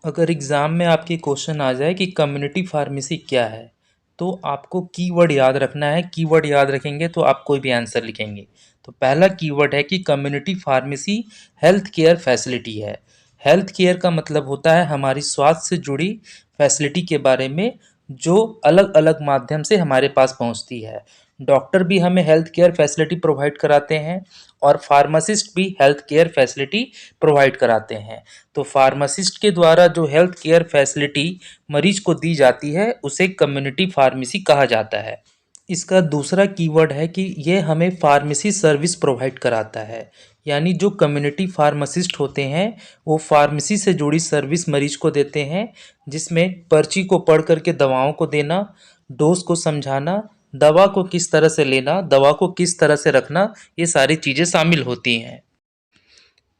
अगर एग्ज़ाम में आपके क्वेश्चन आ जाए कि कम्युनिटी फार्मेसी क्या है, तो आपको कीवर्ड याद रखना है। कीवर्ड याद रखेंगे तो आप कोई भी आंसर लिखेंगे। तो पहला कीवर्ड है कि community pharmacy health care facility है। हेल्थ केयर का मतलब होता है हमारी स्वास्थ्य से जुड़ी फैसिलिटी के बारे में, जो अलग अलग माध्यम से हमारे पास पहुंचती है। डॉक्टर भी हमें हेल्थ केयर फैसिलिटी प्रोवाइड कराते हैं और फार्मासिस्ट भी हेल्थ केयर फैसिलिटी प्रोवाइड कराते हैं। तो फार्मासिस्ट के द्वारा जो हेल्थ केयर फैसिलिटी मरीज को दी जाती है उसे कम्युनिटी फार्मेसी कहा जाता है। इसका दूसरा कीवर्ड है कि ये हमें फार्मेसी सर्विस प्रोवाइड कराता है। यानी जो कम्युनिटी फार्मासिस्ट होते हैं वो फार्मेसी से जुड़ी सर्विस मरीज को देते हैं, जिसमें पर्ची को पढ़ करके दवाओं को देना, डोज को समझाना, दवा को किस तरह से लेना, दवा को किस तरह से रखना, ये सारी चीज़ें शामिल होती हैं।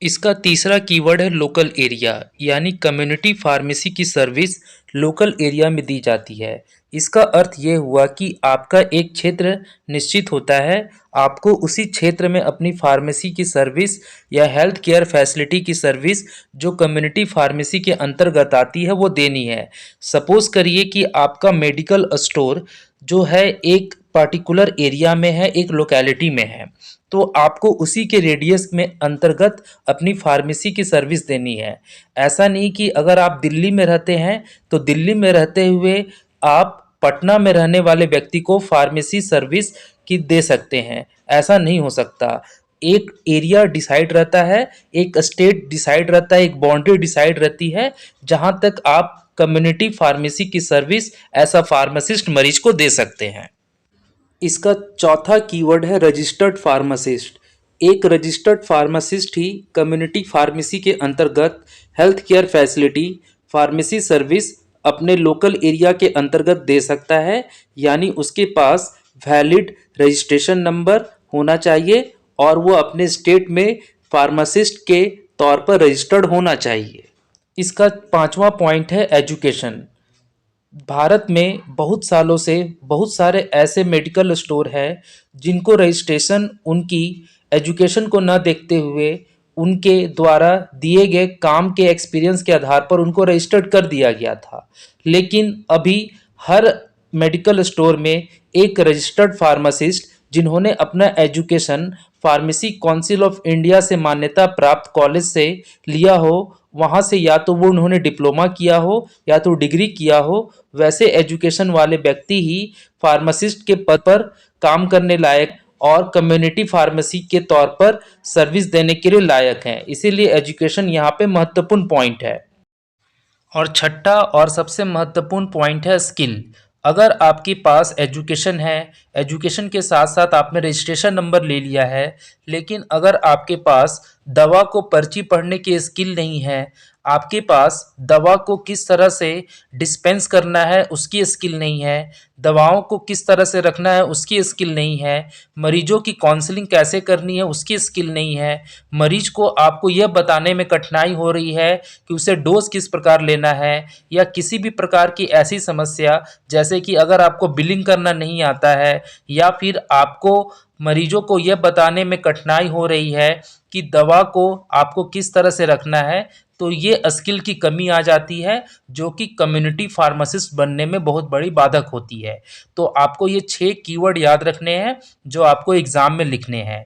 इसका तीसरा कीवर्ड है लोकल एरिया, यानी कम्युनिटी फार्मेसी की सर्विस लोकल एरिया में दी जाती है। इसका अर्थ ये हुआ कि आपका एक क्षेत्र निश्चित होता है, आपको उसी क्षेत्र में अपनी फार्मेसी की सर्विस या हेल्थ केयर फैसिलिटी की सर्विस जो कम्युनिटी फार्मेसी के अंतर्गत आती है वो देनी है। सपोज करिए कि आपका मेडिकल स्टोर जो है एक पार्टिकुलर एरिया में है, एक लोकेलिटी में है, तो आपको उसी के रेडियस में अंतर्गत अपनी फार्मेसी की सर्विस देनी है। ऐसा नहीं कि अगर आप दिल्ली में रहते हैं तो दिल्ली में रहते हुए आप पटना में रहने वाले व्यक्ति को फार्मेसी सर्विस की दे सकते हैं, ऐसा नहीं हो सकता। एक एरिया डिसाइड रहता है, एक स्टेट डिसाइड रहता है, एक बाउंड्री डिसाइड रहती है जहाँ तक आप कम्युनिटी फार्मेसी की सर्विस ऐसा फार्मासिस्ट मरीज को दे सकते हैं। इसका चौथा कीवर्ड है रजिस्टर्ड फार्मासिस्ट। एक रजिस्टर्ड फार्मासिस्ट ही कम्युनिटी फार्मेसी के अंतर्गत health care facility pharmacy service अपने लोकल एरिया के अंतर्गत दे सकता है। यानी उसके पास वैलिड रजिस्ट्रेशन नंबर होना चाहिए और वो अपने स्टेट में फार्मासिस्ट के तौर पर रजिस्टर्ड होना चाहिए। इसका पांचवा पॉइंट है एजुकेशन। भारत में बहुत सालों से बहुत सारे ऐसे मेडिकल स्टोर हैं जिनको रजिस्ट्रेशन उनकी एजुकेशन को न देखते हुए उनके द्वारा दिए गए काम के एक्सपीरियंस के आधार पर उनको रजिस्टर्ड कर दिया गया था। लेकिन अभी हर मेडिकल स्टोर में एक रजिस्टर्ड फार्मासिस्ट जिन्होंने अपना education pharmacy council of India से मान्यता प्राप्त कॉलेज से लिया हो, वहाँ से या तो वो उन्होंने डिप्लोमा किया हो या तो डिग्री किया हो, वैसे एजुकेशन वाले व्यक्ति ही फार्मासिस्ट के पद पर काम करने लायक और कम्युनिटी फार्मेसी के तौर पर सर्विस देने के लिए लायक हैं। इसीलिए एजुकेशन यहाँ पे महत्वपूर्ण पॉइंट है। और छठा और सबसे महत्वपूर्ण पॉइंट है स्किल। अगर आपके पास एजुकेशन है, एजुकेशन के साथ साथ आपने रजिस्ट्रेशन नंबर ले लिया है, लेकिन अगर आपके पास दवा को पर्ची पढ़ने की स्किल नहीं है, आपके पास दवा को किस तरह से डिस्पेंस करना है उसकी स्किल नहीं है, दवाओं को किस तरह से रखना है उसकी स्किल नहीं है, मरीजों की काउंसलिंग कैसे करनी है उसकी स्किल नहीं है, मरीज को आपको यह बताने में कठिनाई हो रही है कि उसे डोज किस प्रकार लेना है, या किसी भी प्रकार की ऐसी समस्या जैसे कि अगर आपको बिलिंग करना नहीं आता है, या फिर आपको मरीजों को यह बताने में कठिनाई हो रही है कि दवा को आपको किस तरह से रखना है, तो ये स्किल की कमी आ जाती है जो कि कम्युनिटी फार्मासिस्ट बनने में बहुत बड़ी बाधक होती है। तो आपको ये 6 कीवर्ड याद रखने हैं जो आपको एग्जाम में लिखने हैं।